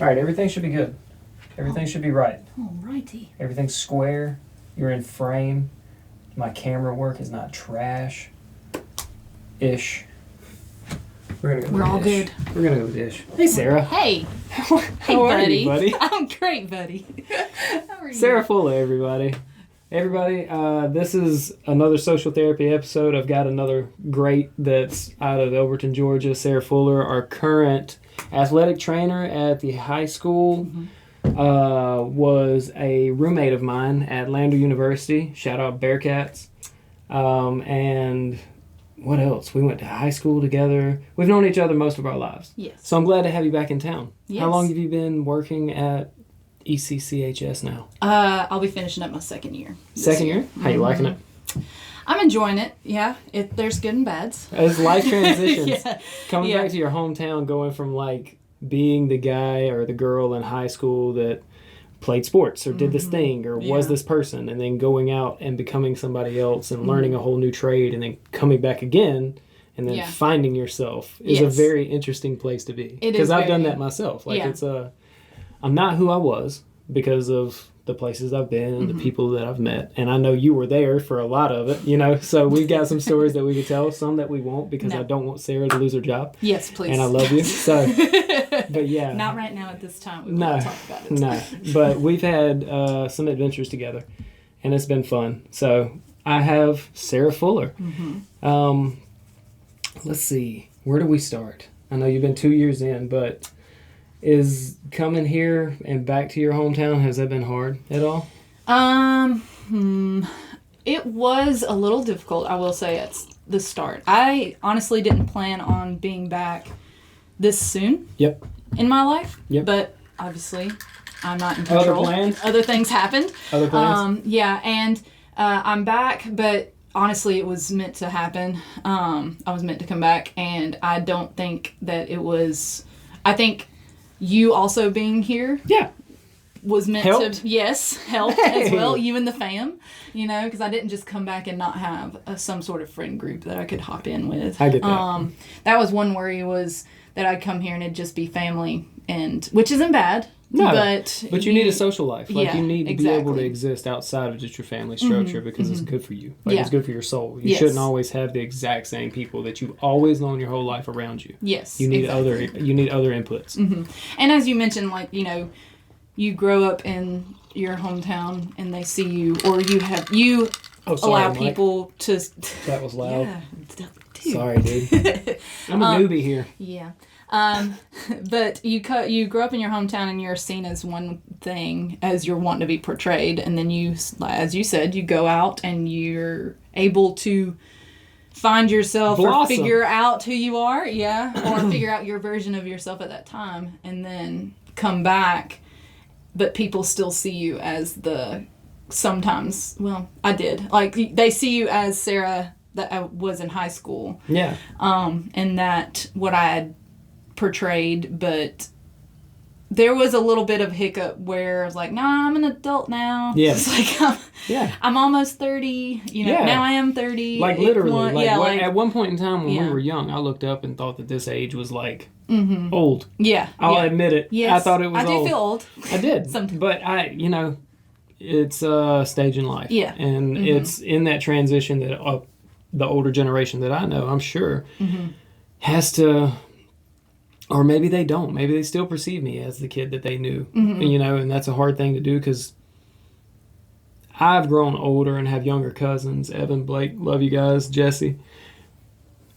All right, everything should be good. Everything should be right. Alrighty. Everything's square. You're in frame. My camera work is not trash. Ish. We're all good. We're gonna go with ish. Hey, Sarah. Hey. How are buddy. you, buddy? I'm great, buddy. How are you? Sarah Fuller, everybody. Everybody, this is another social therapy episode. I've got another great that's out of Elberton, Georgia. Sarah Fuller, our current athletic trainer at the high school, was a roommate of mine at Lander University. Shout out Bearcats. And what else? We went to high school together. We've known each other most of our lives. Yes. So I'm glad to have you back in town. Yes. How long have you been working at ECCHS now? I'll be finishing up my second year. Second year? How you liking it? I'm enjoying it. Yeah, there's good and bads. As life transitions, Yeah. coming back to your hometown, going from like being the guy or the girl in high school that played sports or did this thing or was this person, and then going out and becoming somebody else and learning a whole new trade, and then coming back again and then finding yourself is a very interesting place to be. Because I've done that myself. Like I'm not who I was because of the places I've been and the people that I've met. And I know you were there for a lot of it, you know. So we've got some stories that we could tell, some that we won't, because I don't want Sarah to lose her job. Yes, please. And I love you. So, but yeah. Not right now at this time. We won't talk about it. No. But we've had some adventures together, and it's been fun. So I have Sarah Fuller. Let's see. Where do we start? I know you've been 2 years in, but is coming here and back to your hometown, has that been hard at all? It was a little difficult, I will say, at the start. I honestly didn't plan on being back this soon in my life. But obviously, I'm not in control. Other plans? Other things happened. Other plans? And I'm back, but honestly, it was meant to happen. I was meant to come back, and I don't think that it was... I think you also being here was meant to help as well, you and the fam, you know, because I didn't just come back and not have some sort of friend group that I could hop in with. I get that. That was one worry, was that I'd come here and it'd just be family, and which isn't bad. No, but you need a social life. Like you need to be able to exactly. exist outside of just your family structure because it's good for you. Like it's good for your soul. You shouldn't always have the exact same people that you've always known your whole life around you. Yes, you need other inputs. And as you mentioned, like, you know, you grow up in your hometown and they see you, or you allow people to. That was loud. Yeah, sorry, dude. I'm a newbie here. Yeah. But you grow up in your hometown and you're seen as one thing, as you're wanting to be portrayed, and then you, as you said, you go out and you're able to find yourself or figure out who you are, or figure out your version of yourself at that time, and then come back, but people still see you as sometimes, well, I did, like, they see you as Sarah that I was in high school. Yeah. And that what I had portrayed, but there was a little bit of hiccup where I was like, nah, I'm an adult now. Yeah. It's like, I'm almost 30, you know, now I am 30. Like literally, at one point in time when we were young, I looked up and thought that this age was like old. Yeah. I'll admit it. Yes. I thought it was old. I do feel old. I did. But it's a stage in life. Yeah. And it's in that transition that the older generation that I know, I'm sure, has to... Or maybe they don't. Maybe they still perceive me as the kid that they knew. You know, and that's a hard thing to do because I've grown older and have younger cousins. Evan, Blake, love you guys. Jesse.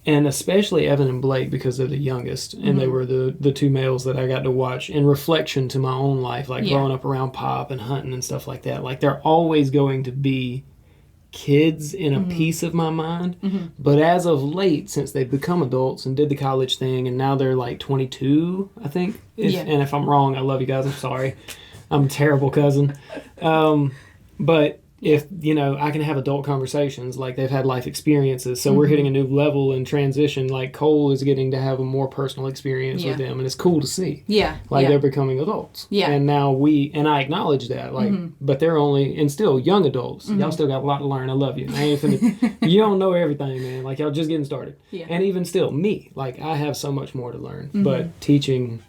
And especially Evan and Blake because they're the youngest. And they were the two males that I got to watch in reflection to my own life. Like growing up around Pop and hunting and stuff like that. Like they're always going to be kids in a piece of my mind, but as of late, since they've become adults and did the college thing, and now they're like 22, I think. And if I'm wrong, I love you guys. I'm sorry. I'm a terrible cousin. But if, you know, I can have adult conversations, like they've had life experiences, so we're hitting a new level in transition. Like Cole is getting to have a more personal experience with them, and it's cool to see. They're becoming adults. And now and I acknowledge that, like, but they're only, and still young adults. Y'all still got a lot to learn. I love you. I ain't finna, you don't know everything, man. Like, y'all just getting started. And even still, me, like, I have so much more to learn. But teaching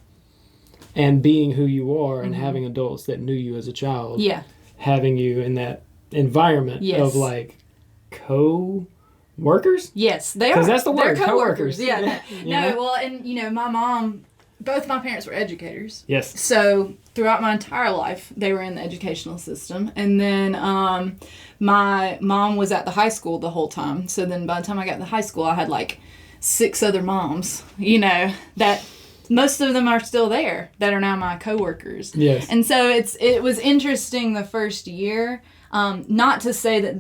and being who you are and having adults that knew you as a child. Yeah. Having you in that environment of like co-workers. Yes, they are. Because that's the word, They're co-workers. Yeah. No, well, and my mom, both my parents were educators. Yes. So throughout my entire life, they were in the educational system. And then my mom was at the high school the whole time. So then by the time I got to high school, I had like 6 other moms, that most of them are still there that are now my coworkers. Yes. And so it was interesting the first year. Not to say that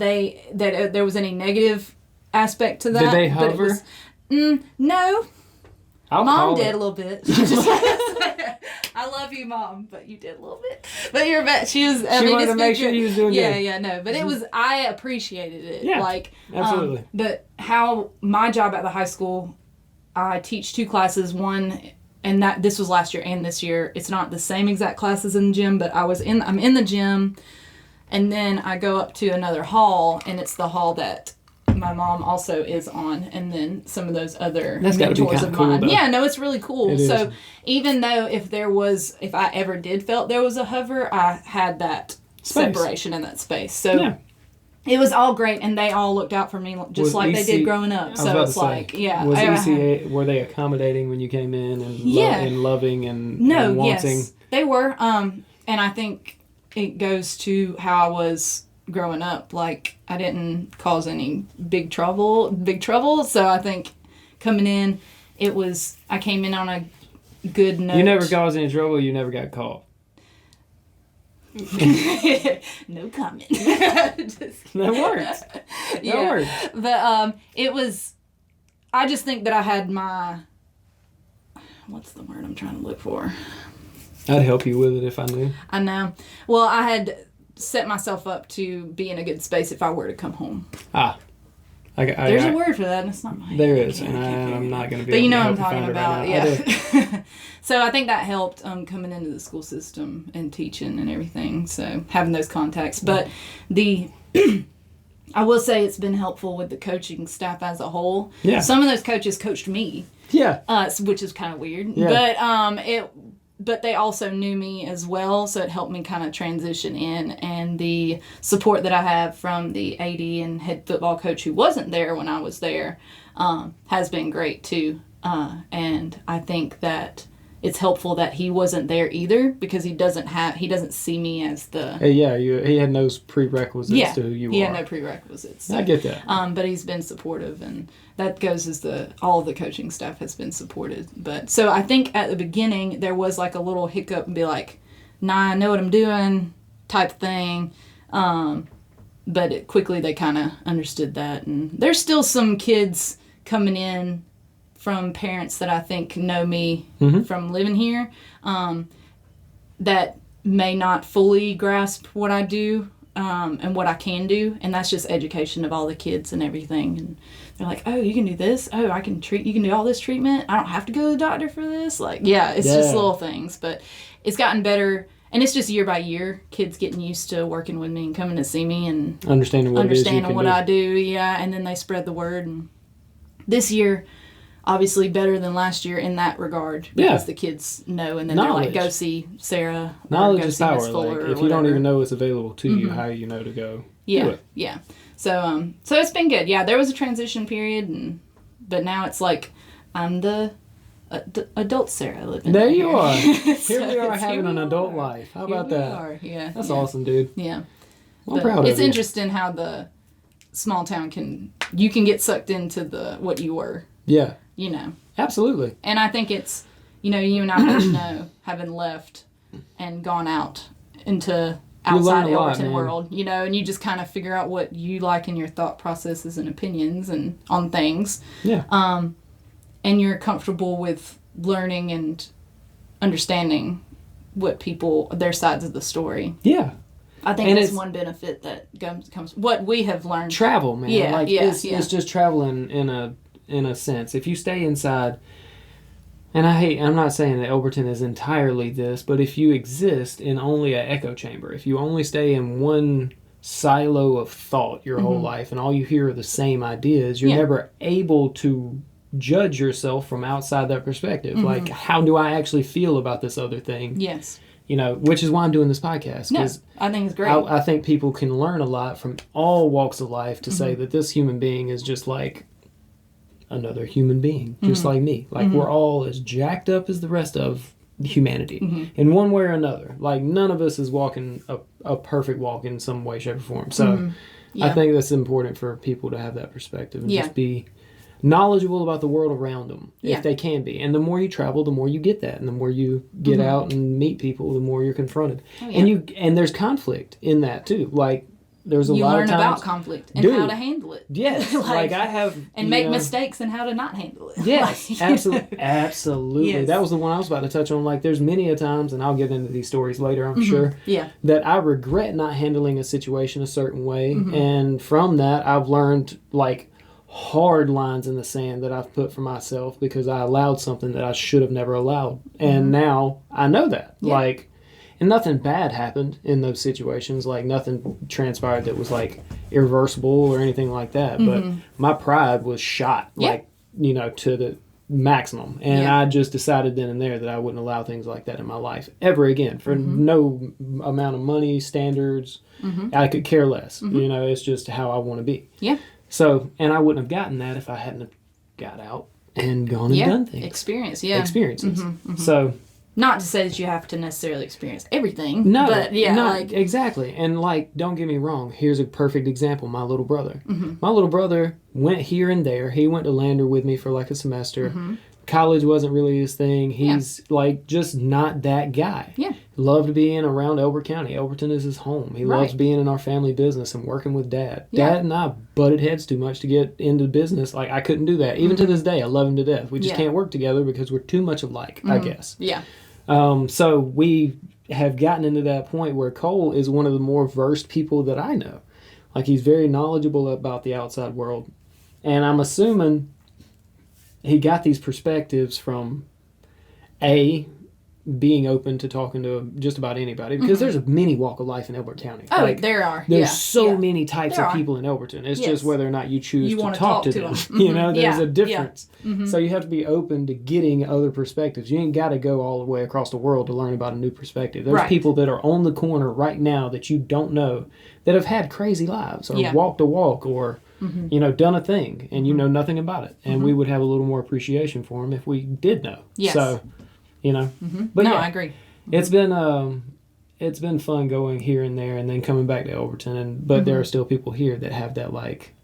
there was any negative aspect to that. Did they hover? But it was, no. Mom did a little bit. I love you, Mom, but you did a little bit. But you're bet she was. She wanted to make sure you was doing good. Yeah, no. But it was. I appreciated it. Yeah, absolutely. But how my job at the high school, I teach 2 classes. One, and this was last year and this year. It's not the same exact classes in the gym, but I'm in the gym, and then I go up to another hall, and it's the hall that my mom also is on, and then some of those other mentors of mine. Cool, yeah, no, it's really cool. So even though if I ever did felt there was a hover, I had that separation in that space. So it was all great, and they all looked out for me just like they did growing up. So it's like, was ECA, were they accommodating when you came in and loving and wanting? Yes, they were. And I think it goes to how I was growing up. Like, I didn't cause any big trouble. So I think coming in, I came in on a good note. You never caused any trouble, you never got caught. No comment. That works. That works. But I just think that I had what's the word I'm trying to look for? I'd help you with it if I knew. I know. Well, I had set myself up to be in a good space if I were to come home. There's a word for that, and it's not mine. There is, and I'm not going to be but able what to I'm talking about. Right yeah. So I think that helped coming into the school system and teaching and everything, so having those contacts. But I will say it's been helpful with the coaching staff as a whole. Yeah. Some of those coaches coached me. Yeah. Which is kind of weird. Yeah. But they also knew me as well, so it helped me kind of transition in. And the support that I have from the AD and head football coach who wasn't there when I was there has been great too. And I think that it's helpful that he wasn't there either, because he doesn't see me as the... he had no prerequisites to who you are. He had no prerequisites. So, I get that. But he's been supportive, and that goes as all of the coaching staff has been supported. But so I think at the beginning there was like a little hiccup and be like, nah, I know what I'm doing type thing. But quickly they kind of understood that. And there's still some kids coming in from parents that I think know me from living here that may not fully grasp what I do and what I can do. And that's just education of all the kids and everything. And they're like, oh, you can do this? Oh, you can do all this treatment? I don't have to go to the doctor for this? It's just little things. But it's gotten better. And it's just year by year, kids getting used to working with me and coming to see me and understanding what I do. Yeah, and then they spread the word. And this year, obviously better than last year in that regard, because the kids know, and then they're like, go see Sarah. Knowledge is power. If you don't even know it's available to you, how you know to go do it. Yeah. So it's been good. Yeah, there was a transition period, but now it's like I'm the adult Sarah living there. You are. Here we are having an adult life. How about that? Yeah. That's awesome, dude. Yeah. I'm proud of you. It's interesting how the small town you can get sucked into what you were. Yeah. Absolutely. And I think it's, you and I both know, having left and gone out into outside the Overton world, and you just kind of figure out what you like in your thought processes and opinions and on things. Yeah. And you're comfortable with learning and understanding their sides of the story. Yeah. I think that's one benefit that comes, what we have learned. Travel, man. Yeah. It's just traveling in a sense. If you stay inside, and I'm not saying that Overton is entirely this, but if you exist in only an echo chamber, if you only stay in one silo of thought your whole life and all you hear are the same ideas, you're never able to judge yourself from outside that perspective. Like, how do I actually feel about this other thing? Yes. You know, which is why I'm doing this podcast. No, I think it's great. I think people can learn a lot from all walks of life to say that this human being is just like another human being, just like me. Like, we're all as jacked up as the rest of humanity in one way or another. Like, none of us is walking a perfect walk in some way, shape, or form. So I think that's important for people to have that perspective and just be knowledgeable about the world around them if they can be. And the more you travel, the more you get that, and the more you get out and meet people, the more you're confronted. And there's conflict in that too. Like, there's a lot of times you learn about conflict and how to handle it. Yes, like I have, and make mistakes and how to not handle it. Yes, absolutely. Yes. That was the one I was about to touch on. Like, there's many a times, and I'll get into these stories later, I'm sure. Yeah. That I regret not handling a situation a certain way, and from that, I've learned like hard lines in the sand that I've put for myself because I allowed something that I should have never allowed. And now I know that. Yeah. Like, and nothing bad happened in those situations. Like, nothing transpired that was like irreversible or anything like that. But my pride was shot, like, you know, to the maximum. And I just decided then and there that I wouldn't allow things like that in my life ever again for no amount of money, standards. I could care less. You know, it's just how I want to be. Yeah. So, and I wouldn't have gotten that if I hadn't have got out and gone and done things. Experiences. So, not to say that you have to necessarily experience everything. No, but like, exactly. And like, don't get me wrong. Here's a perfect example. My little brother. My little brother went here and there. He went to Lander with me for like a semester. College wasn't really his thing. He's like just not that guy. Yeah. Loved being around Elbert County. Elberton is his home. He loves being in our family business and working with Dad. Dad and I butted heads too much to get into business. Like, I couldn't do that. Even to this day, I love him to death. We just can't work together because we're too much alike, I guess. Yeah. So we have gotten into that point where Cole is one of the more versed people that I know. Like, he's very knowledgeable about the outside world. And I'm assuming he got these perspectives from being open to talking to just about anybody, because there's a mini walk of life in Elbert County. Oh, like, there are. There's so many types of people in Elberton. It's just whether or not you choose to talk to them. You know, there's a difference. So you have to be open to getting other perspectives. You ain't got to go all the way across the world to learn about a new perspective. There's people that are on the corner right now that you don't know that have had crazy lives or walked a walk or you know, done a thing, and you know nothing about it. And we would have a little more appreciation for them if we did know. Yes. So, you know. But I agree. It's been fun going here and there and then coming back to Elberton. But there are still people here that have that, like,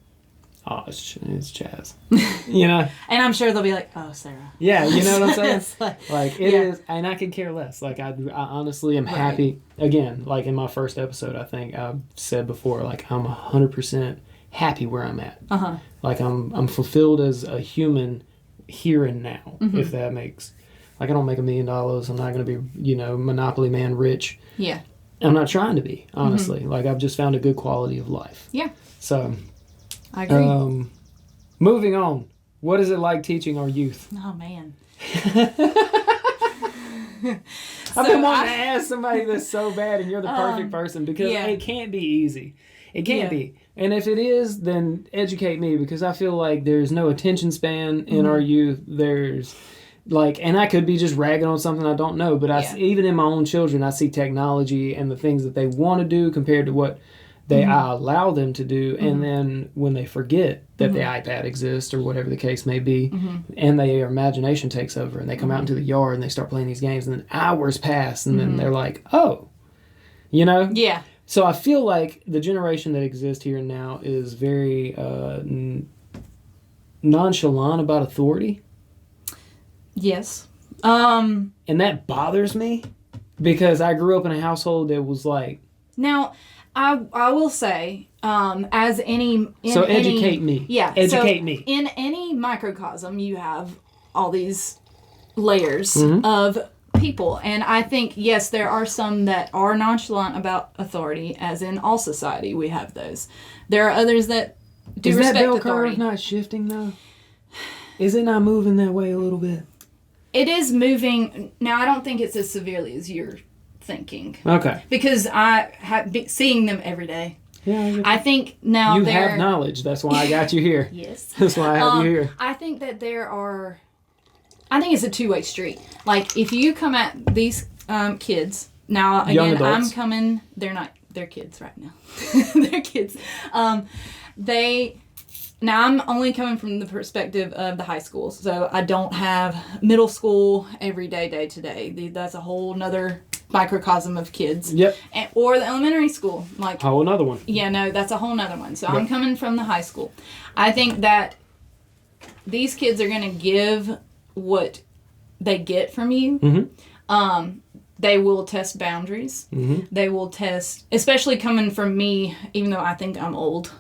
oh, it's Chaz. You know? And I'm sure they'll be like, oh, Sarah. Yeah, you know what I'm saying? Like, it is, and I can care less. Like, I honestly am happy. Again, like in my first episode, I think I said before, like, I'm 100% happy where I'm at. Like, I'm fulfilled as a human here and now, if that makes, like, I don't make $1 million. I'm not going to be, you know, Monopoly man rich. Yeah. I'm not trying to be, honestly. Like, I've just found a good quality of life. Yeah. So, I agree. Moving on. What is it like teaching our youth? Oh, man. I've been wanting to ask somebody this so bad, and you're the perfect person, because it can't be easy. It can't be. And if it is, then educate me, because I feel like there's no attention span in our youth. There's, like, and I could be just ragging on something I don't know, but even in my own children, I see technology and the things that they want to do compared to what I allow them to do. And then when they forget that the iPad exists or whatever the case may be, and their imagination takes over, and they come out into the yard and they start playing these games, and then hours pass, and then they're like, oh, you know? Yeah. So I feel like the generation that exists here and now is very nonchalant about authority. Yes. And that bothers me, because I grew up in a household that was like... Now, I will say, as any... So educate me. Yeah. Educate me. In any microcosm, you have all these layers of people. And I think, yes, there are some that are nonchalant about authority, as in all society we have those. There are others that do respect authority. Is that bell curve not shifting, though? Is it not moving that way a little bit? It is moving. Now, I don't think it's as severely as you're thinking. Okay. Because I have been seeing them every day. Yeah, I think now you have knowledge. That's why I got you here. Yes. That's why I have you here. I think that I think it's a two-way street. Like, if you come at these kids, now, again, I'm coming, they're kids right now. They're kids. Now, I'm only coming from the perspective of the high schools, so I don't have middle school everyday, day-to-day. That's a whole nother microcosm of kids. Yep. Or the elementary school. Like, whole another one. Yeah, no, that's a whole nother one. So I'm coming from the high school. I think that these kids are going to give what they get from you. Mm-hmm. They will test boundaries. Mm-hmm. They will test, especially coming from me, even though I think I'm old.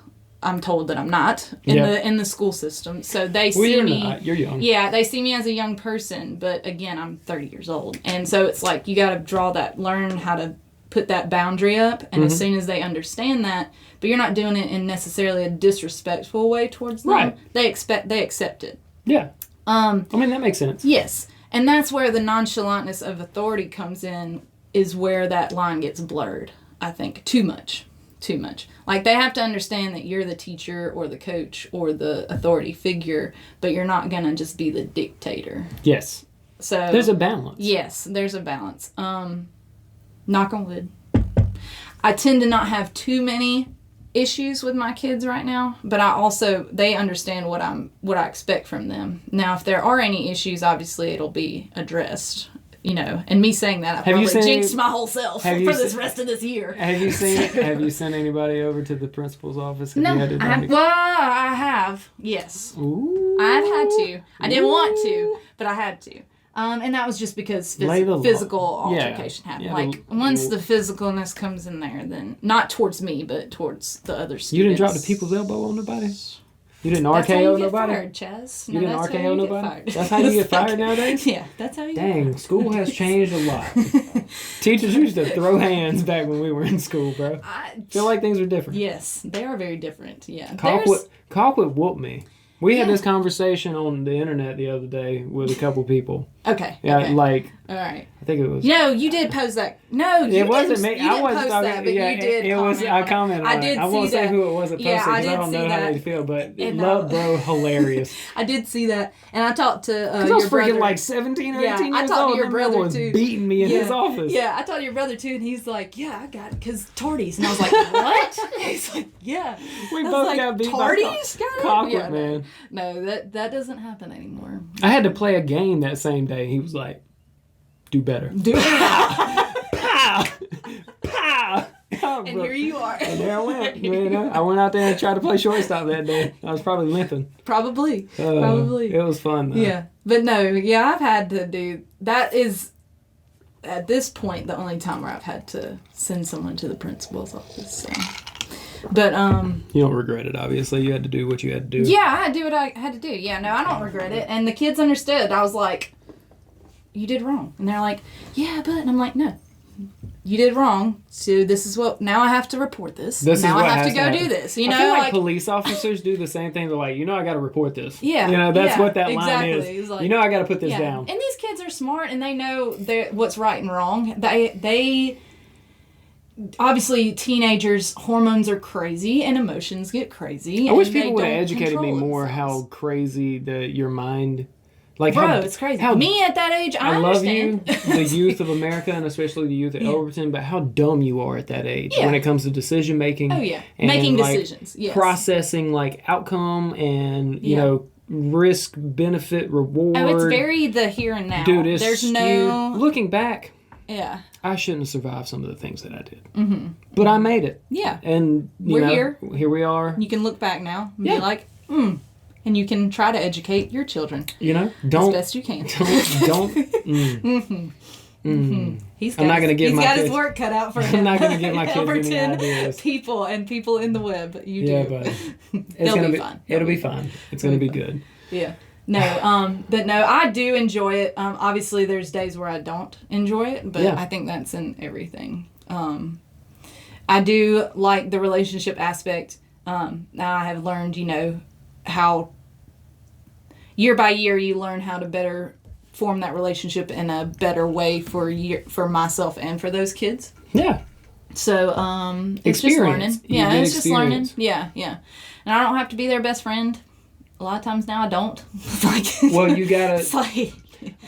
I'm told that I'm not in the school system. So they see me. Not. You're young. Yeah, they see me as a young person, but again, I'm 30 years old. And so it's like you got to learn how to put that boundary up, and as soon as they understand that, but you're not doing it in necessarily a disrespectful way towards them. Right. They accept it. Yeah. I mean, that makes sense. Yes. And that's where the nonchalantness of authority comes in, is where that line gets blurred, I think. Too much. Like, they have to understand that you're the teacher or the coach or the authority figure, but you're not going to just be the dictator. Yes. So there's a balance. Yes, there's a balance. Knock on wood. I tend to not have too many issues with my kids right now, but they understand what I expect from them. Now, if there are any issues, obviously it'll be addressed. And me saying that, I probably jinxed my whole self for this rest of this year. Have you sent anybody over to the principal's office? No, I have. Yes. Ooh. I've had to. I didn't want to, but I had to. And that was just because physical altercation happened. Yeah, like, once the physicalness comes in there, then not towards me, but towards the other students. You didn't drop the people's elbow on nobody? You didn't RKO nobody? Fired, Chaz. You didn't RKO nobody? That's how you get fired nowadays? Yeah, that's how you get fired. Dang, school has changed a lot. Teachers used to throw hands back when we were in school, bro. I feel like things are different. Yes, they are very different. Yeah. Cock would whoop me. We had this conversation on the internet the other day with a couple people. Okay. Yeah, okay. Like, all right. I think it was. No, you did post that. No, you it wasn't me. You didn't post that, but you did. It was. I commented. I did see that. I won't say who it was that posted because I don't know how they feel. But love, bro, hilarious. I did see that, and I talked to your brother. I was freaking brother. like 17 or 18 years old. I talked to your brother was too. Beating me in his office. Yeah, I talked to your brother too, and he's like, "Yeah, I got it because tardies," and I was like, "What?" He's like, "Yeah." We both got beat tardies. by Cockwood, man. No, that doesn't happen anymore. I had to play a game that same day. He was like, "Do better." Pow! Pow! Oh, and here you are. And there I went. I went out there and tried to play shortstop that day. I was probably limping. Probably. It was fun, though. Yeah. But no, I've had to do... That is, at this point, the only time where I've had to send someone to the principal's office. So. But, you don't regret it, obviously. You had to do what you had to do. Yeah, I had to do what I had to do. Yeah, no, I don't regret it. And the kids understood. I was like, you did wrong. And they're like, yeah, but... And I'm like, no. You did wrong, so this is what... Now I have to report this. Now I have to go do this. I feel like police officers do the same thing. They're like, I got to report this. Yeah. That's what that line is. It's like, I got to put this down. And these kids are smart, and they know what's right and wrong. They obviously, teenagers' hormones are crazy, and emotions get crazy. I wish people would have educated me more how crazy your mind... Like it's crazy. Me at that age, I understand. Love you, the youth of America, and especially the youth at Overton, but how dumb you are at that age when it comes to decision making. Oh, yeah. And making decisions. Yes. Processing, outcome and, risk, benefit, reward. Oh, it's very the here and now. Dude, there's skewed. no... Looking back, I shouldn't have survived some of the things that I did. Mm-hmm. But I made it. Yeah. And, we're here. Here we are. You can look back now and be like, And you can try to educate your children. Don't... As best you can. Don't... He's not going to give my kids... He's got his work cut out for him. I'm not going to give my kids any ideas. People in the web. You do. Yeah, but... They'll be fine. It'll be fine. It's going to be good. Yeah. No, but no, I do enjoy it. Obviously, there's days where I don't enjoy it, but I think that's in everything. I do like the relationship aspect. Now I have learned, how year by year you learn how to better form that relationship in a better way for myself and for those kids. Yeah. So, it's just learning. You Yeah, get it's just learning. experience. Yeah, yeah. And I don't have to be their best friend. A lot of times now I don't. Well, you gotta. It's like,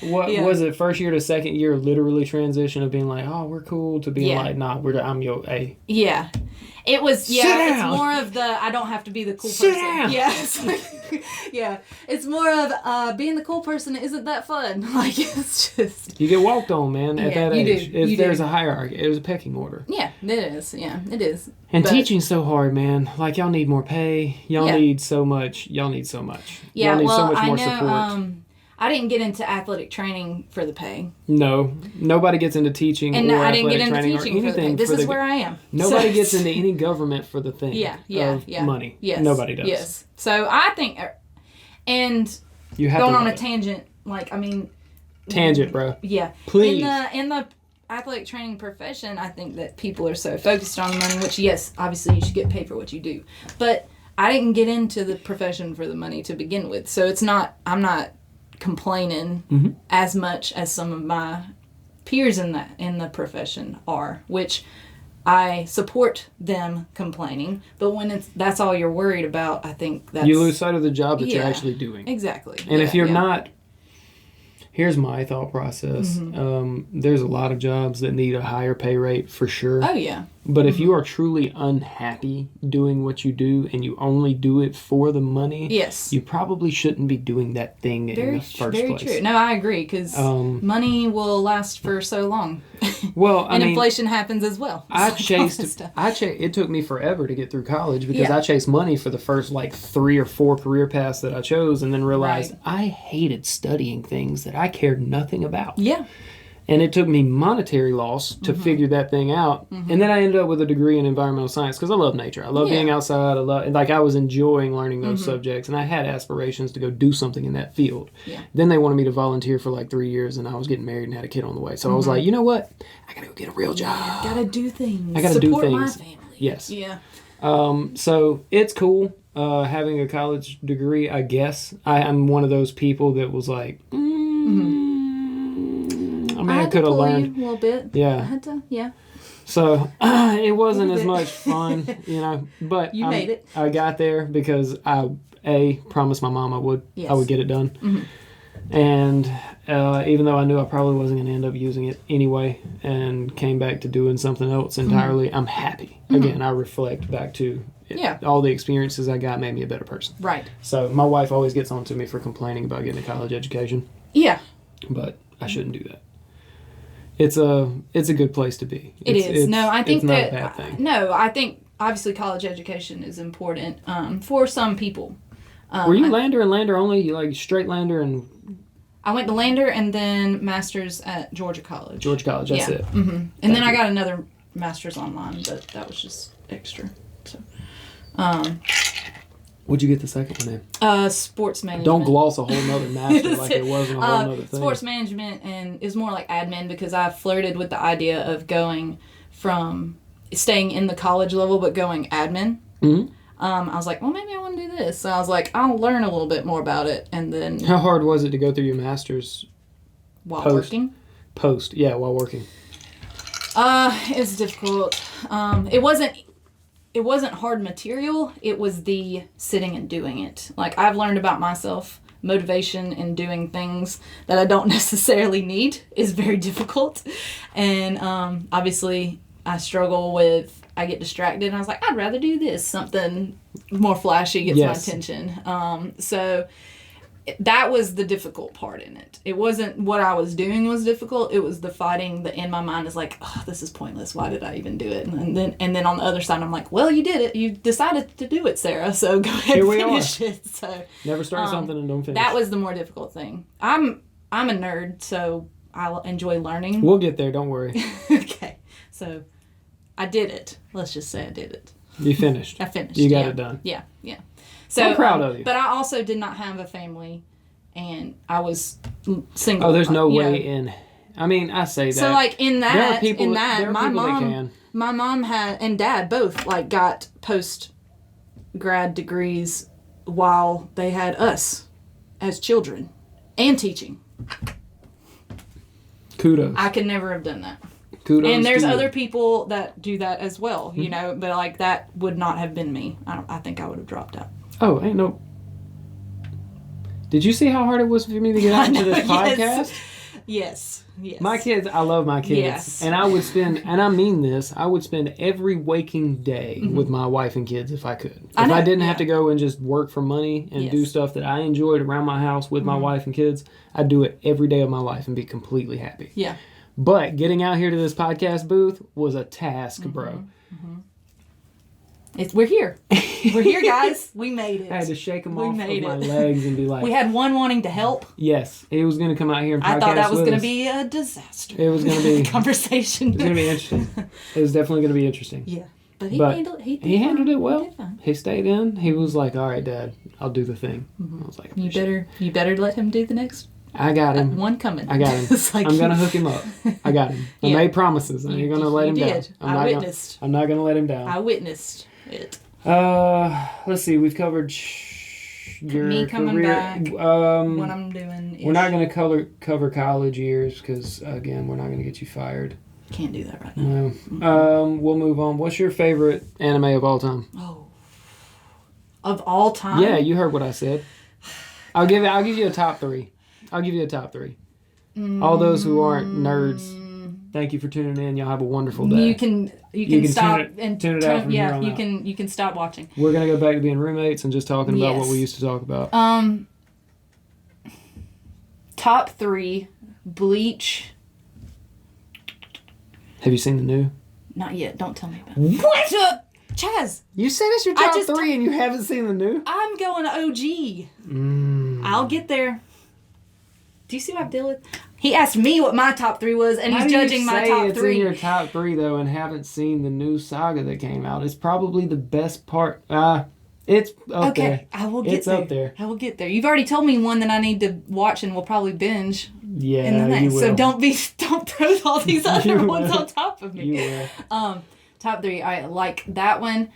What yeah. was it? First year to second year, literally transition of being like, oh, we're cool, to being like, nah, I'm your A. Yeah. It was, Sit it's down. more of the, I don't have to be the cool Sit person. down. Yeah. It's like, yeah. It's more of, being the cool person isn't that fun. Like, it's just. You get walked on, man, at Yeah, that you age. do. You There's do. a hierarchy. There's a pecking order. Yeah, it is. Yeah, it is. And But- teaching's so hard, man. Like, y'all need more pay. Y'all Yeah. need so much. Y'all need so much. Yeah, y'all need well, so much I more know, support. I didn't get into athletic training for the pay. No. Nobody gets into teaching And or I didn't athletic get into training teaching or for the pay. anything. This for is the, where I am. Nobody So- gets into any government for the thing of money. Yes. Nobody does. Yes. So I think, and You have going to on a love it. tangent, like, I mean. Tangent, bro. Yeah. Please. In the athletic training profession, I think that people are so focused on money, which, yes, obviously you should get paid for what you do. But I didn't get into the profession for the money to begin with. So I'm not complaining Mm-hmm. as much as some of my peers in the profession are, which I support them complaining. But when that's all you're worried about, I think that's... You lose sight of the job that you're Yeah. actually doing. Exactly. And if you're yeah. not, here's my thought process. There's a lot of jobs that need a higher pay rate for sure. Oh, yeah. But if you are truly unhappy doing what you do and you only do it for the money, Yes. you probably shouldn't be doing that thing in the first very place. true. No, I agree, because money will last for so long. Well, I and mean, inflation happens as well. it took me forever to get through college because Yeah. I chased money for the first like 3 or 4 career paths that I chose, and then realized Right. I hated studying things that I cared nothing about. Yeah. And it took me monetary loss to figure that thing out. And then I ended up with a degree in environmental science because I love nature. I love Yeah. being outside. I was enjoying learning those subjects, and I had aspirations to go do something in that field. Yeah. Then they wanted me to volunteer for like 3 years, and I was getting married and had a kid on the way. So I was like, you know what? I gotta go get a real job. Gotta do things. I gotta do Support my things. family. Yes. Yeah. So it's cool having a college degree, I guess. I'm one of those people that was like, I mean, I had to could have pull learned. you a little bit. I Yeah. had to, yeah. So it wasn't Little as bit. much fun, but You made it. I got there because I promised my mom I would get it done. And even though I knew I probably wasn't going to end up using it anyway and came back to doing something else entirely, I'm happy. Again, I reflect back to Yeah. all the experiences I got made me a better person. Right. So my wife always gets on to me for complaining about getting a college education, Yeah. but I shouldn't do that. It's a good place to be. It is. No, I think it's not that... a bad thing. No, I think, obviously, college education is important for some people. Were you Lander and Lander only? You like straight Lander and I went to Lander and then master's at Georgia College. Georgia College? That's Yeah. it. And then I got another master's online, but that was just extra. So, What'd you get the second one in? sports management. Don't gloss a whole nother master like it wasn't a whole nother thing. Sports management, and is more like admin, because I flirted with the idea of going from staying in the college level but going admin. Mm-hmm. I was like, well, maybe I want to do this. So I was like, I'll learn a little bit more about it, and then How hard was it to go through your master's while post. working. post? Yeah, while working. It's difficult. It wasn't hard material. It was the sitting and doing it. Like, I've learned about myself, motivation in doing things that I don't necessarily need is very difficult. And obviously, I struggle with, I get distracted, and I was like, I'd rather do this. Something more flashy gets Yes. my attention. So that was the difficult part in it. It wasn't what I was doing was difficult. It was the fighting that in my mind is like, oh, this is pointless. Why did I even do it? And then on the other side, I'm like, well, you did it. You decided to do it, Sarah. So go ahead Here and we finish it. So Never start something and don't finish. that was the more difficult thing. I'm a nerd, so I enjoy learning. We'll get there. Don't worry. Okay, so I did it. Let's just say I did it. You finished. I finished. You got yeah. it done. Yeah, yeah. So I'm proud of you. But I also did not have a family, and I was single. Oh, there's no you way know. in. I mean, I say that. So like in there are that, people there are my people that mom, can. my mom had and dad both like got post grad degrees while they had us as children and teaching. Kudos. I could never have done that. Kudos. And there's to you. other people that do that as well, you Mm-hmm. know, but like that would not have been me. I think I would have dropped out. Oh, ain't no. Did you see how hard it was for me to get out into this podcast? Yes. My kids, I love my kids. Yes. And I would spend, and I mean this, I would spend every waking day with my wife and kids if I could. If I didn't have to go and just work for money and do stuff that I enjoyed around my house with my wife and kids, I'd do it every day of my life and be completely happy. Yeah. But getting out here to this podcast booth was a task, bro. We're here. We're here, guys. We made it. I had to shake them We off of made my it. legs and be like, We had one wanting to help. yes, he was going to come out here and podcast I thought that was with going to us. be a disaster. It was going to be conversation. It was going to be interesting. It was definitely going to be interesting. Yeah. But he But handled it. He handled it well. He did fine. He stayed in. He was like, "All right, Dad, I'll do the thing." I was like, You better let him do the next I got him. one coming. I got him. It's like I'm gonna hook him up. I got him. I Yeah. made promises. I ain't gonna let him down. I witnessed. I'm not gonna let him down. I witnessed it. Let's see. We've covered your Me coming career. back, Um, What I'm doing. we're not gonna cover college years because again, we're not gonna get you fired. Can't do that right now. No. We'll move on. What's your favorite anime of all time? Oh. Of all time? Yeah, you heard what I said. I'll give you a top 3. I'll give you a top 3. All those who aren't nerds, thank you for tuning in. Y'all have a wonderful day. You can stop and tune it out from here on you out. you can stop watching. We're gonna go back to being roommates and just talking about what Yes. we used to talk about. Top 3, Bleach. Have you seen the new? Not yet. Don't tell me about it. What? Chaz, You said it's your I top just 3 and you haven't seen the new? I'm going OG. I'll get there. Do you see what I'm dealing with? He asked me what my top 3 was, and he's judging my top it's 3. in your top 3 though and haven't seen the new saga that came out? It's probably the best part. It's up there. Okay, I will get It's there. up there. I will get there. You've already told me one that I need to watch and will probably binge Yeah, in the thing. you will. So don't throw all these other You ones will. on top of me. You will. Top 3. I like that one.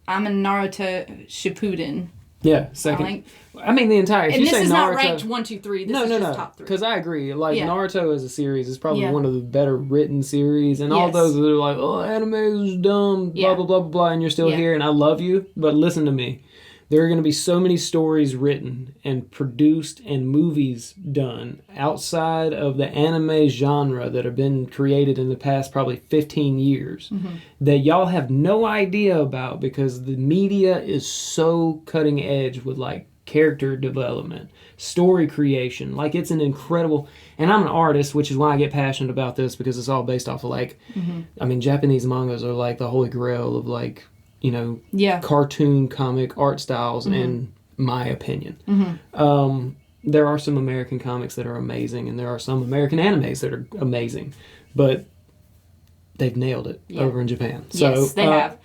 I'm a Naruto Shippuden. Yeah, second. I mean the entire. If And you this say is Naruto, not ranked 1, 2, 3. This is just top 3. Because I agree. Like Yeah. Naruto as a series is probably Yeah. one of the better written series, and all Yes. those that are like, "Oh, anime is dumb," blah Yeah. blah blah blah blah, and you're still Yeah. here, and I love you, but listen to me. There are going to be so many stories written and produced and movies done outside of the anime genre that have been created in the past probably 15 years that y'all have no idea about because the media is so cutting edge with like character development, story creation. Like it's an incredible, and I'm an artist, which is why I get passionate about this because it's all based off of like, I mean, Japanese mangas are like the holy grail of like, you know, Yeah. cartoon comic art styles in my opinion. There are some American comics that are amazing and there are some American animes that are amazing, but they've nailed it over in Japan. So Yes, they have.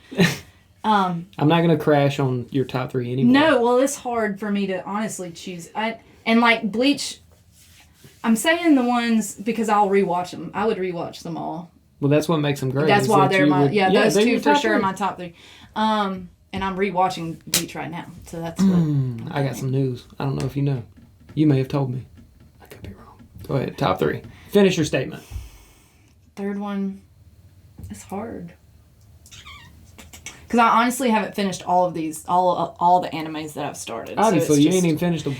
I'm not going to crash on your top 3 anymore. No, well, it's hard for me to honestly choose. And like Bleach, I'm saying the ones because I'll rewatch them. I would rewatch them all. Well, that's what makes them great. That's is why that they're you my would- those they're two your for top sure are 3. my top 3. And I'm rewatching Bleach right now, so that's what. I got some news. I don't know if you know. You may have told me. I could be wrong. Go ahead. Top 3. Finish your statement. Third one, it's hard. Because I honestly haven't finished all of these, all the animes that I've started. Obviously, so you ain't even finished them.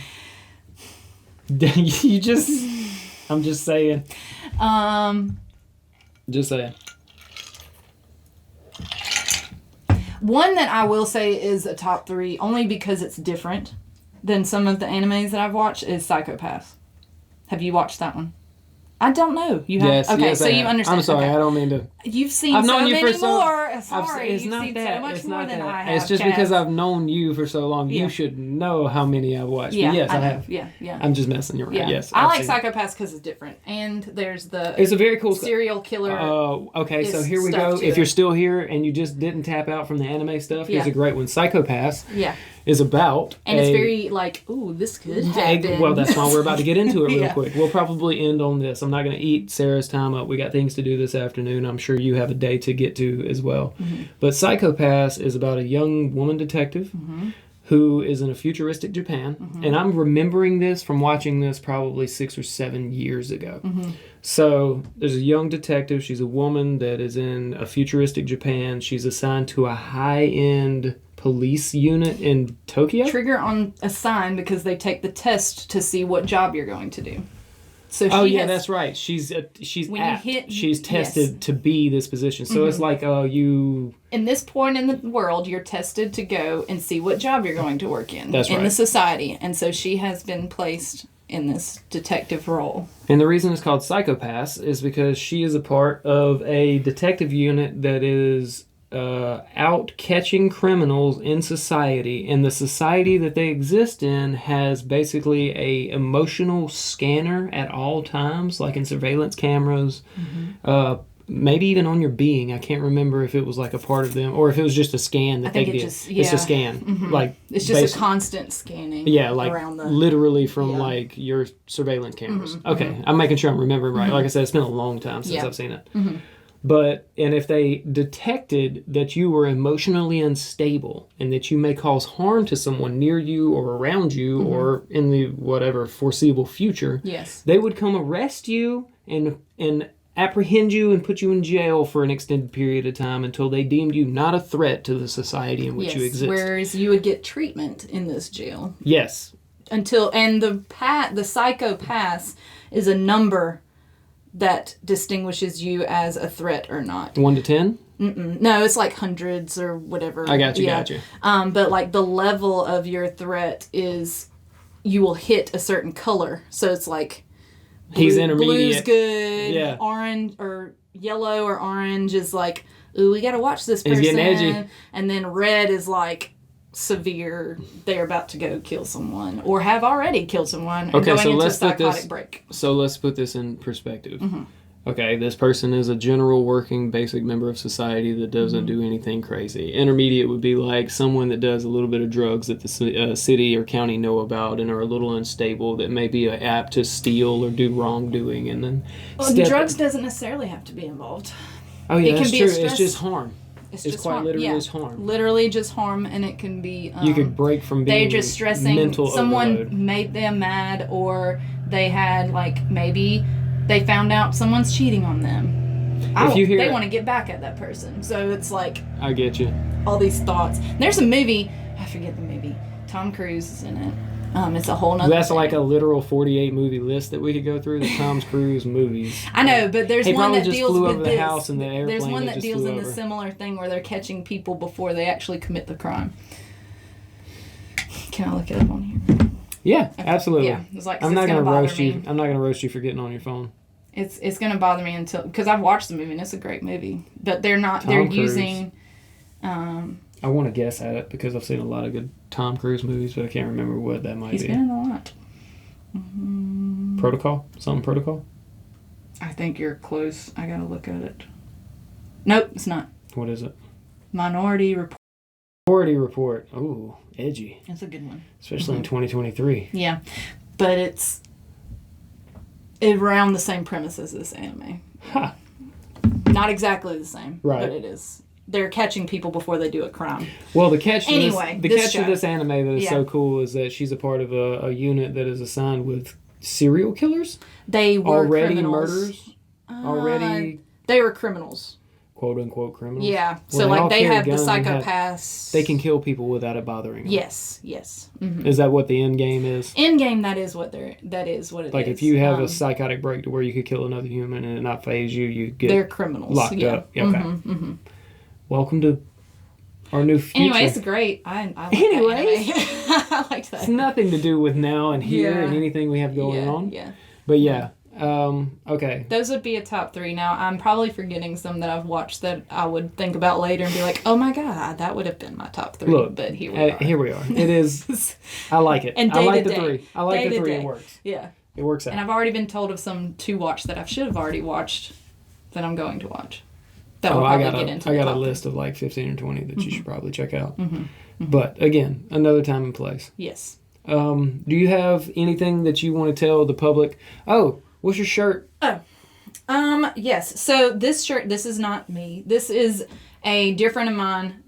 You just... I'm just saying. Just saying. One that I will say is a top 3, only because it's different than some of the animes that I've watched, is Psychopath. Have you watched that one? I don't know. You have? Yes, okay, yes, so I you have. understand. I'm sorry, Okay. I don't mean to... You've seen I've known so you many for so- more. Sorry, it's you've not seen that. so much It's more not than that. I have. It's just Chaz. because I've known you for so long. Yeah. You should know how many I've watched. Yeah, But yes, I know. have. Yeah. I'm just messing. You're right. Yeah. Yes, I I've like seen it. Psychopaths because it's different, and there's the It's a very cool... serial killer. Okay, so is here we stuff go. to If it. you're still here and you just didn't tap out from the anime stuff, here's Yeah. a great one. Psychopaths yeah, is about and it's very like, ooh, this could happen. Well, that's why we're about to get into it real Yeah. quick. We'll probably end on this. I'm not going to eat Sarah's time up. We got things to do this afternoon. I'm sure you have a day to get to as well. But Psychopaths is about a young woman detective who is in a futuristic Japan. And I'm remembering this from watching this probably 6 or 7 years ago. So there's a young detective. She's a woman that is in a futuristic Japan. She's assigned to a high-end police unit in Tokyo. Trigger on a sign because they take the test to see what job you're going to do. So That's right. She's apt. She's tested to be this position. So it's like, you... In this point in the world, you're tested to go and see what job you're going to work in. That's right. In the society. And so she has been placed in this detective role. And the reason it's called Psychopaths is because she is a part of a detective unit that is out catching criminals in society, and the society that they exist in has basically a emotional scanner at all times, like in surveillance cameras, maybe even on your being. I can't remember if it was like a part of them or if it was just a scan that they did. It's a scan. Like it's just a constant scanning. Yeah, like around the, literally from like your surveillance cameras. Okay, I'm making sure I'm remembering right. Like I said, it's been a long time since I've seen it. But, and if they detected that you were emotionally unstable and that you may cause harm to someone near you or around you or in the whatever foreseeable future, they would come arrest you and apprehend you and put you in jail for an extended period of time until they deemed you not a threat to the society in which you exist. Whereas you would get treatment in this jail. Yes. And the psycho pass is a number that distinguishes you as a threat or not. 1 to 10? No, it's like hundreds or whatever. I got you. But like the level of your threat is you will hit a certain color. So it's like he's intermediate. Blue's good. Orange or yellow or orange is like, ooh, we got to watch this person. He's getting edgy. And then red is like severe, they're about to go kill someone or have already killed someone and going into a psychotic break. So let's put this in perspective. Okay, this person is a general working basic member of society that doesn't do anything crazy. Intermediate would be like someone that does a little bit of drugs that the city or county know about and are a little unstable, that may be apt to steal or do wrongdoing. And then drugs doesn't necessarily have to be involved. Oh yeah, that's true. It's just harm. It's just quite harm. Literally just harm. Literally just harm, and it can be... you could break from being they're just stressing. Mental someone overload. Made them mad, or they had, like, maybe they found out someone's cheating on them. They want to get back at that person. So it's like... I get you. All these thoughts. There's a movie... I forget the movie. Tom Cruise is in it. It's a whole nother That's thing. like a literal 48 movie list that we could go through, the Tom Cruise movies. I know, but there's one that deals with the house and the airplane. There's one that deals in the similar thing where they're catching people before they actually commit the crime. Can I look it up on here? Yeah, absolutely. Yeah, it's like, I'm not going to roast you. I'm not going to roast you for getting on your phone. It's going to bother me because I've watched the movie and it's a great movie, but they're not. Tom they're Cruise. Using. I want to guess at it because I've seen a lot of good Tom Cruise movies, but I can't remember what that might be. He's been in a lot. Protocol? Something Protocol? I think you're close. I gotta look at it. Nope, it's not. What is it? Minority Report. Minority Report. Ooh, edgy. That's a good one. Especially in 2023. Yeah, but it's around the same premise as this anime. Ha! Not exactly the same, right. But it is. They're catching people before they do a crime. Well, the catch to this anime that is so cool is that she's a part of a unit that is assigned with serial killers. They were already criminals. Murders. Already. They were criminals. Quote unquote criminals. Yeah. So like they have the psychopaths. They can kill people without it bothering them. Yes. Mm-hmm. Is that what the end game is? End game. That is what it is. Like if you have a psychotic break to where you could kill another human and it not phase you, you get they're criminals. Locked up. Okay. Mm-hmm. Welcome to our new future. Anyway, it's great. I like that. I liked that. It's nothing to do with now and here and anything we have going on. Yeah. But yeah. Okay. Those would be a top 3. Now, I'm probably forgetting some that I've watched that I would think about later and be like, oh my God, that would have been my top 3. Look, but here we are. Here we are. It is. I like it. And I like the 3. I like the 3. It works. Yeah. It works out. And I've already been told of some to watch that I should have already watched that I'm going to watch. That will probably get into I got a list of like 15 or 20 that you should probably check out. Mm-hmm. But again, another time and place. Yes. Do you have anything that you want to tell the public? Oh, what's your shirt? Oh, yes. So this shirt, this is not me. This is a dear friend of mine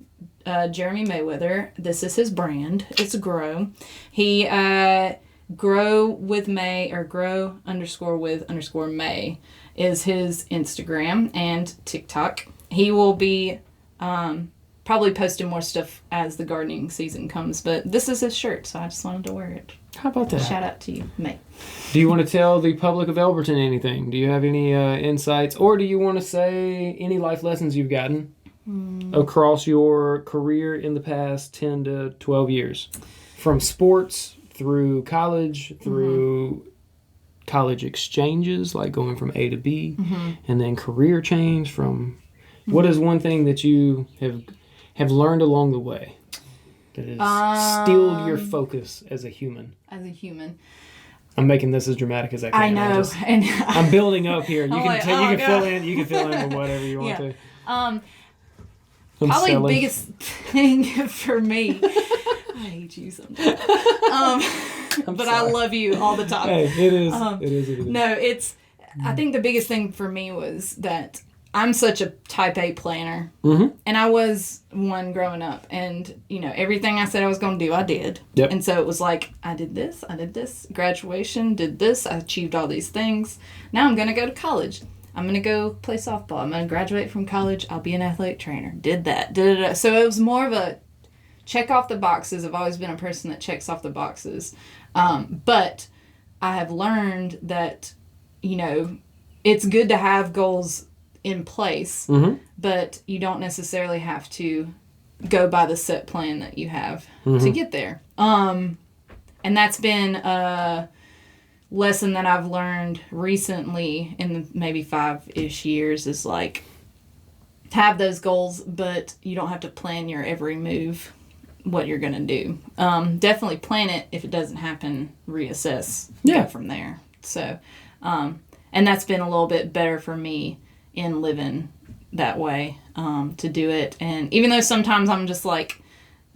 Jeremy Mayweather. This is his brand. It's Grow. He Grow with May, or grow_with_May is his Instagram and TikTok. He will be probably posting more stuff as the gardening season comes, but this is his shirt, so I just wanted to wear it. How about that? Shout out to you, May. Do you want to tell the public of Elberton anything? Do you have any insights, or do you want to say any life lessons you've gotten across your career in the past 10 to 12 years? From sports through college, through college exchanges, like going from A to B, and then career change from... What is one thing that you have learned along the way that has stilled your focus as a human? As a human. I'm making this as dramatic as I can. I know. I'm building up here. You can fill in. You can fill in with whatever you want to. Probably biggest thing for me. I hate you sometimes. But sorry. I love you all the time. Hey, it is. It is. No, it's. I think the biggest thing for me was that I'm such a type A planner. And I was one growing up. And, everything I said I was going to do, I did. Yep. And so it was like, I did this, graduation, did this, I achieved all these things. Now I'm going to go to college. I'm going to go play softball. I'm going to graduate from college. I'll be an athletic trainer. Did that. So it was more of a check off the boxes. I've always been a person that checks off the boxes. But I have learned that, it's good to have goals in place, but you don't necessarily have to go by the set plan that you have to get there. And that's been a lesson that I've learned recently in the maybe 5-ish years, is like, have those goals, but you don't have to plan your every move, what you're going to do. Definitely plan it. If it doesn't happen, reassess, go from there. So, and that's been a little bit better for me in living that way, to do it. And even though sometimes I'm just like,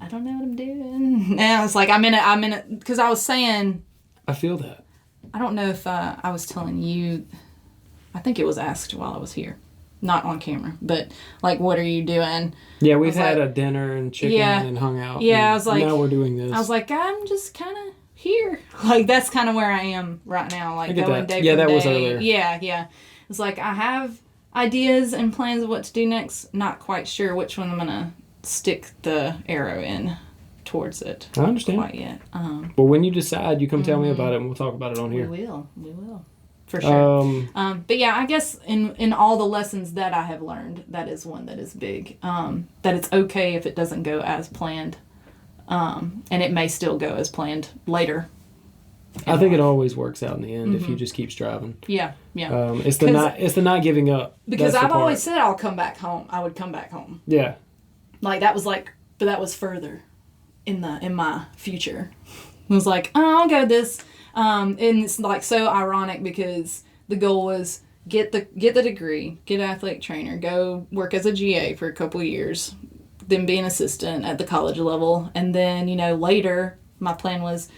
I don't know what I'm doing. Now it's like I'm in a, because I was saying, I feel that. I don't know if I was telling you, I think it was asked while I was here, not on camera, but like, what are you doing? Yeah, we've had a dinner and chicken and hung out. Yeah, I was like, now we're doing this. I was like, I'm just kind of here. Like, that's kind of where I am right now. Like, going day that from day. Was earlier. Yeah. It's like, I have ideas and plans of what to do next. Not quite sure which one I'm going to stick the arrow in towards it. I understand. Quite yet. Well, when you decide, you come tell me about it and we'll talk about it on here. We will. For sure. But yeah, I guess in all the lessons that I have learned, that is one that is big. That it's okay if it doesn't go as planned. And it may still go as planned later. I think it always works out in the end if you just keep striving. Yeah. It's the not giving up. Because I've always said I'll come back home. I would come back home. Yeah. Like, that was like, but that was further in my future. It was like, oh, I'll go this. And it's like so ironic because the goal was get the degree, get an athletic trainer, go work as a GA for a couple of years, then be an assistant at the college level, and then later my plan was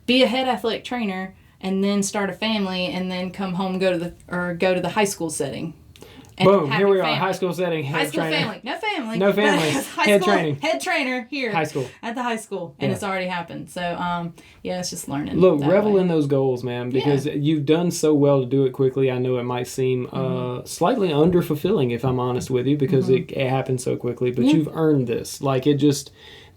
be a head athletic trainer and then start a family and then come home, go to the high school setting. And boom, here we are, high school setting, head trainer. Family. No family. Head training. Head trainer here. High school. At the high school. And it's already happened. So, it's just learning. Look, revel in those goals, man, because you've done so well to do it quickly. I know it might seem slightly under-fulfilling, if I'm honest with you, because it happened so quickly, but you've earned this. Like,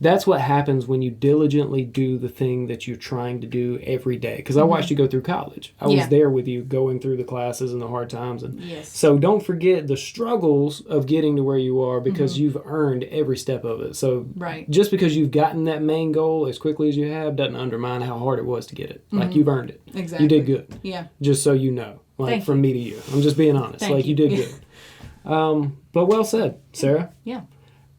that's what happens when you diligently do the thing that you're trying to do every day. Because I watched you go through college. I was there with you going through the classes and the hard times. And so don't forget the struggles of getting to where you are, because you've earned every step of it. So just because you've gotten that main goal as quickly as you have doesn't undermine how hard it was to get it. Like, you've earned it. Exactly. You did good. Yeah. Just so you know. Like, from me to you. I'm just being honest. You did good. But well said, Sarah. Yeah.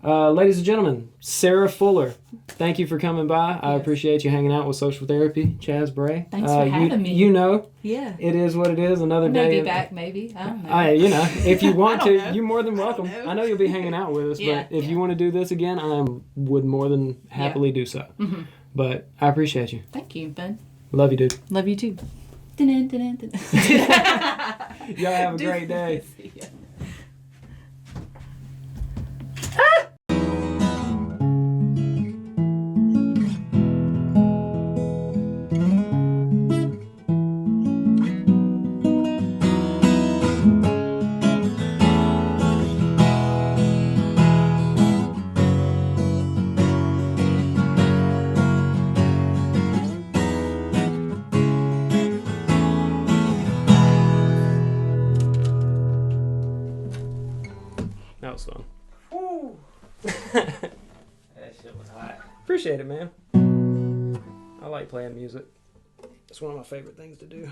Ladies and gentlemen, Sarah Fuller, thank you for coming by. I appreciate you hanging out with Social Therapy, Chaz Bray. Thanks for having me. It is what it is. Another day. Maybe back, maybe. I don't know. If you want to, you're more than welcome. I know you'll be hanging out with us, but if you want to do this again, I would more than happily do so. But I appreciate you. Thank you, Ben. Love you, dude. Love you too. Y'all have a great day. was fun. Woo. That shit was hot. Appreciate it, man. I like playing music. It's one of my favorite things to do.